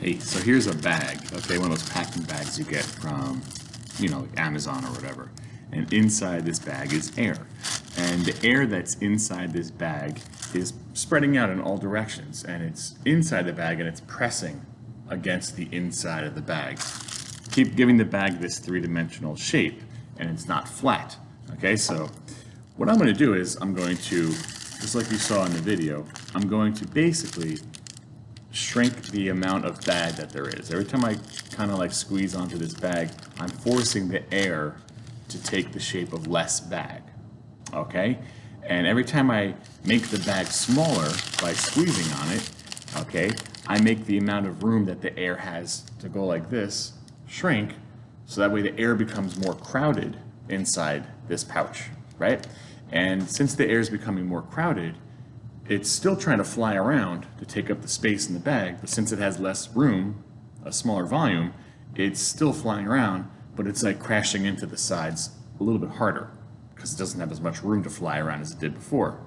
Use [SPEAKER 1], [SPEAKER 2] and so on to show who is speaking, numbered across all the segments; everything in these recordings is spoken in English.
[SPEAKER 1] Hey, so here's a bag, okay, one of those packing bags you get from, like Amazon or whatever. And inside this bag is air. And the air that's inside this bag is spreading out in all directions. And it's inside the bag and it's pressing against the inside of the bag. Keep giving the bag this three-dimensional shape, and it's not flat. Okay, so what I'm going to do is I'm going to, just like you saw in the video, I'm going to basically shrink the amount of bag that there is. Every time I kind of like squeeze onto this bag, I'm forcing the air to take the shape of less bag, okay? And every time I make the bag smaller by squeezing on it, okay, I make the amount of room that the air has to go like this shrink, so that way the air becomes more crowded inside this pouch, right? And since the air is becoming more crowded, it's still trying to fly around to take up the space in the bag, but since it has less room, a smaller volume, it's still flying around, but it's like crashing into the sides a little bit harder because it doesn't have as much room to fly around as it did before.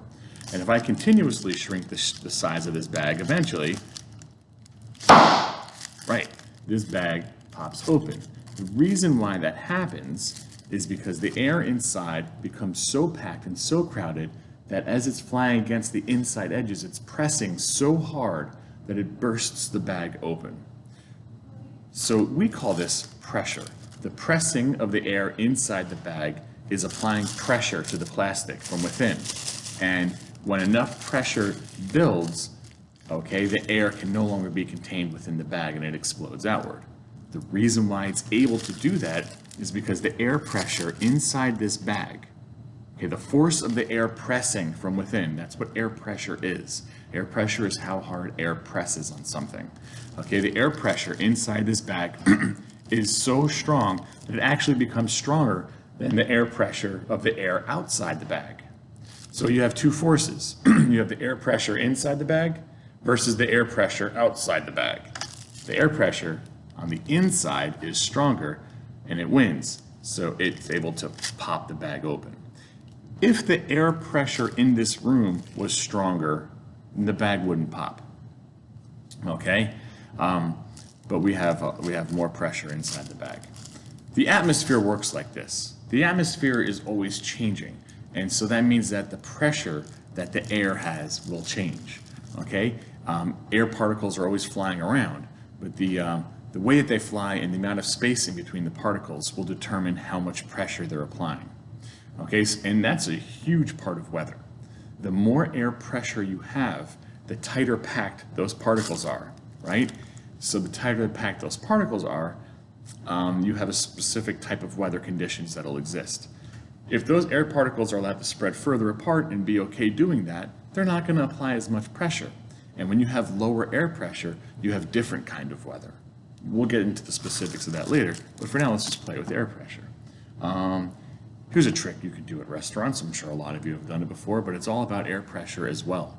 [SPEAKER 1] And if I continuously shrink the size of this bag, eventually, right, this bag pops open. The reason why that happens is because the air inside becomes so packed and so crowded that as it's flying against the inside edges, it's pressing so hard that it bursts the bag open. So we call this pressure. The pressing of the air inside the bag is applying pressure to the plastic from within. And when enough pressure builds, okay, the air can no longer be contained within the bag and it explodes outward. The reason why it's able to do that is because the air pressure inside this bag, okay, the force of the air pressing from within, that's what air pressure is. Air pressure is how hard air presses on something. Okay, the air pressure inside this bag is so strong that it actually becomes stronger than the air pressure of the air outside the bag. So you have two forces. You have the air pressure inside the bag versus the air pressure outside the bag. The air pressure on the inside is stronger and it wins, so it's able to pop the bag open. If the air pressure in this room was stronger, the bag wouldn't pop. Okay, but we have more pressure inside the bag. The atmosphere works like this. The atmosphere is always changing, and so that means that the pressure that the air has will change. Okay, air particles are always flying around, but the way that they fly and the amount of spacing between the particles will determine how much pressure they're applying. Okay, and that's a huge part of weather. The more air pressure you have, the tighter packed those particles are, right? So the tighter packed those particles are, you have a specific type of weather conditions that'll exist. If those air particles are allowed to spread further apart and be okay doing that, they're not going to apply as much pressure. And when you have lower air pressure, you have different kind of weather. We'll get into the specifics of that later, but for now, let's just play with air pressure. Here's a trick you could do at restaurants. I'm sure a lot of you have done it before, but it's all about air pressure as well.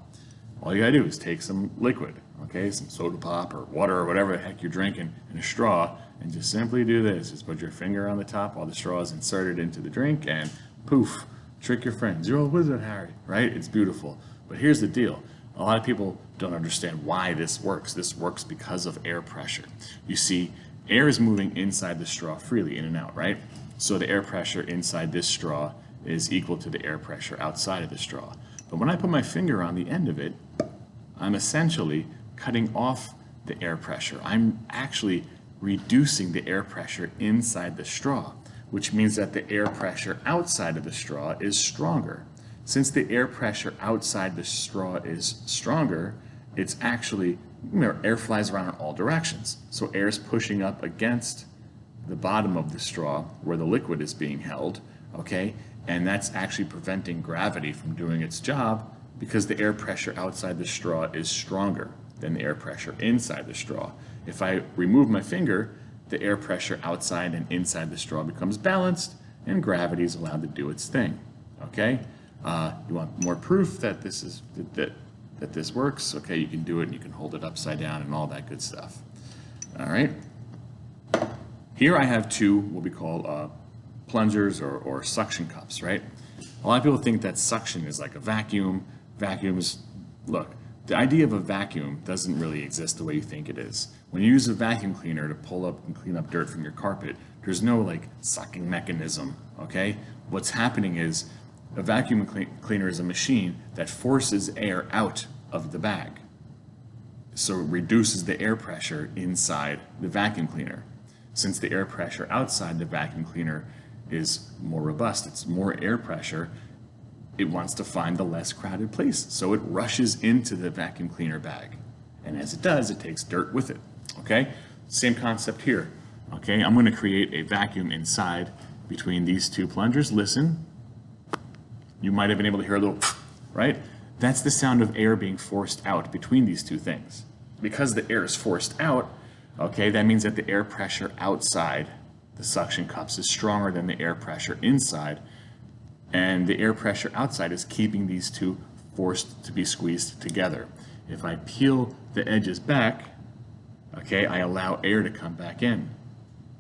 [SPEAKER 1] All you gotta do is take some liquid, okay, some soda pop or water or whatever the heck you're drinking, and a straw, and just simply do this. Just put your finger on the top while the straw is inserted into the drink, and poof, trick your friends. You're all, what is that, Harry? Right? It's beautiful. But here's the deal. A lot of people don't understand why this works. This works because of air pressure. You see, air is moving inside the straw freely, in and out, right? So the air pressure inside this straw is equal to the air pressure outside of the straw. But when I put my finger on the end of it, I'm essentially cutting off the air pressure. I'm actually reducing the air pressure inside the straw, which means that the air pressure outside of the straw is stronger. Since the air pressure outside the straw is stronger, it's actually, air flies around in all directions. So air is pushing up against the bottom of the straw where the liquid is being held, okay? And that's actually preventing gravity from doing its job because the air pressure outside the straw is stronger than the air pressure inside the straw. If I remove my finger, the air pressure outside and inside the straw becomes balanced and gravity is allowed to do its thing, okay? You want more proof that this is that this works? Okay, you can do it and you can hold it upside down and all that good stuff. All right. Here I have two what we call plungers or suction cups, right? A lot of people think that suction is like a vacuum. Vacuums, look, The idea of a vacuum doesn't really exist the way you think it is. When you use a vacuum cleaner to pull up and clean up dirt from your carpet, there's no like sucking mechanism, okay? What's happening is a vacuum cleaner is a machine that forces air out of the bag. So it reduces the air pressure inside the vacuum cleaner. Since the air pressure outside the vacuum cleaner is more robust, it's more air pressure, it wants to find the less crowded place. So it rushes into the vacuum cleaner bag. And as it does, it takes dirt with it, okay? Same concept here, okay? I'm gonna create a vacuum inside between these two plungers. Listen, you might have been able to hear a little, right? That's the sound of air being forced out between these two things. Because the air is forced out, okay, that means that the air pressure outside the suction cups is stronger than the air pressure inside, and the air pressure outside is keeping these two forced to be squeezed together. If I peel the edges back, okay, I allow air to come back in.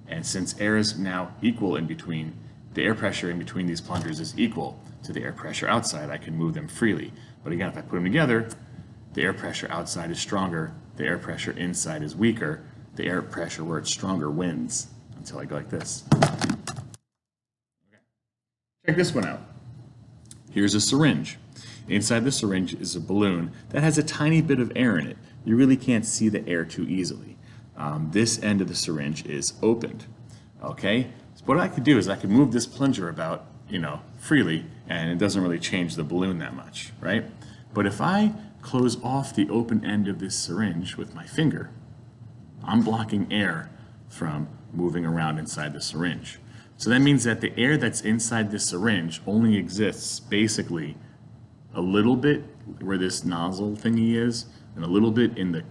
[SPEAKER 1] And since air is now equal in between, the air pressure in between these plungers is equal to the air pressure outside, I can move them freely. But again, if I put them together, the air pressure outside is stronger, the air pressure inside is weaker, the air pressure where it's stronger wins until I go like this. Check this one out. Here's a syringe. Inside the syringe is a balloon that has a tiny bit of air in it. You really can't see the air too easily. This end of the syringe is opened. Okay? So what I could do is I could move this plunger about, freely, and it doesn't really change the balloon that much, right? But if I close off the open end of this syringe with my finger, I'm blocking air from moving around inside the syringe. So that means that the air that's inside this syringe only exists basically a little bit where this nozzle thingy is, and a little bit in the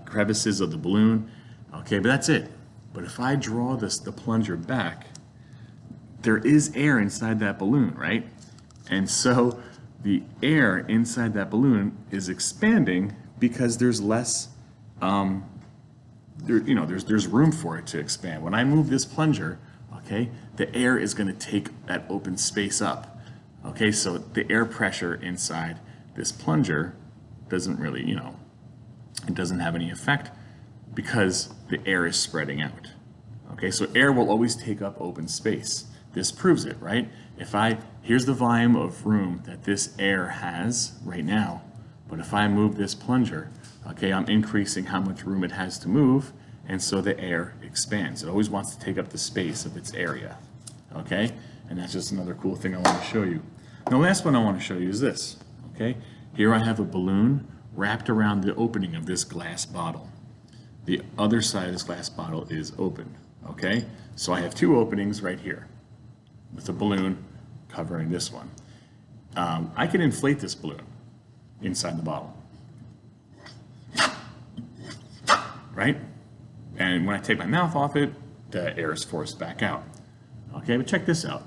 [SPEAKER 1] crevices of the balloon. Okay, but that's it. But if I draw the plunger back, there is air inside that balloon, right? And so the air inside that balloon is expanding because there's less, there's room for it to expand. When I move this plunger, okay, the air is going to take that open space up. Okay, so the air pressure inside this plunger doesn't really, it doesn't have any effect because the air is spreading out. Okay, so air will always take up open space. This proves it, right? Here's the volume of room that this air has right now, but if I move this plunger, okay, I'm increasing how much room it has to move, and so the air expands. It always wants to take up the space of its area, okay? And that's just another cool thing I want to show you. And the last one I want to show you is this, okay? Here I have a balloon wrapped around the opening of this glass bottle. The other side of this glass bottle is open, okay? So I have two openings right here with a balloon covering this one. I can inflate this balloon inside the bottle, right? And when I take my mouth off it, the air is forced back out. Okay, but check this out.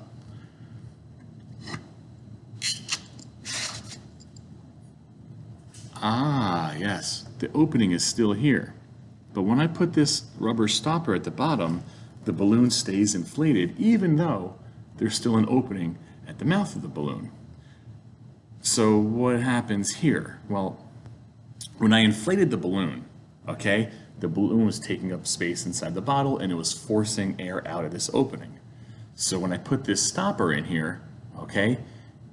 [SPEAKER 1] Ah, yes, the opening is still here. But when I put this rubber stopper at the bottom, the balloon stays inflated even though there's still an opening at the mouth of the balloon. So what happens here? Well, when I inflated the balloon, okay, the balloon was taking up space inside the bottle and it was forcing air out of this opening. So when I put this stopper in here, okay,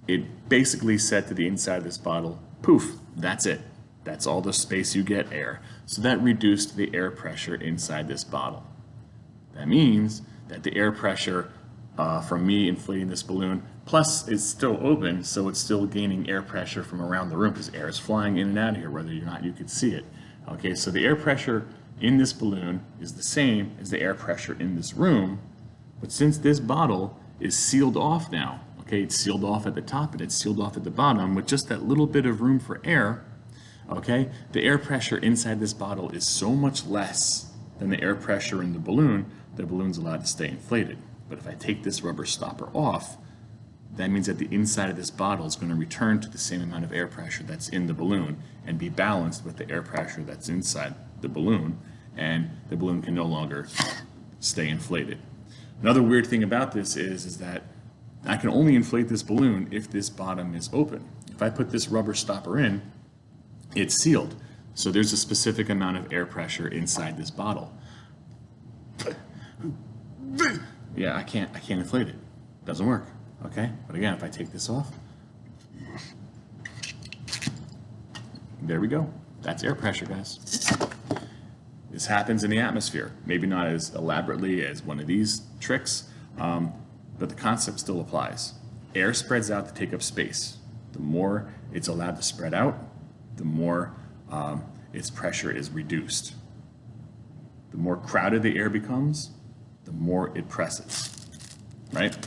[SPEAKER 1] it basically said to the inside of this bottle, poof, that's it. That's all the space you get, air. So that reduced the air pressure inside this bottle. That means that the air pressure from me inflating this balloon, plus it's still open, so it's still gaining air pressure from around the room because air is flying in and out of here, whether or not you could see it. Okay, so the air pressure in this balloon is the same as the air pressure in this room, but since this bottle is sealed off now, okay, it's sealed off at the top and it's sealed off at the bottom with just that little bit of room for air, okay, the air pressure inside this bottle is so much less than the air pressure in the balloon's allowed to stay inflated. But if I take this rubber stopper off, that means that the inside of this bottle is going to return to the same amount of air pressure that's in the balloon and be balanced with the air pressure that's inside the balloon, and the balloon can no longer stay inflated. Another weird thing about this is that I can only inflate this balloon if this bottom is open. If I put this rubber stopper in, it's sealed. So there's a specific amount of air pressure inside this bottle. Yeah, I can't inflate it. Doesn't work, okay? But again, if I take this off, there we go. That's air pressure, guys. This happens in the atmosphere. Maybe not as elaborately as one of these tricks, but the concept still applies. Air spreads out to take up space. The more it's allowed to spread out, the more its pressure is reduced. The more crowded the air becomes, the more it presses, right?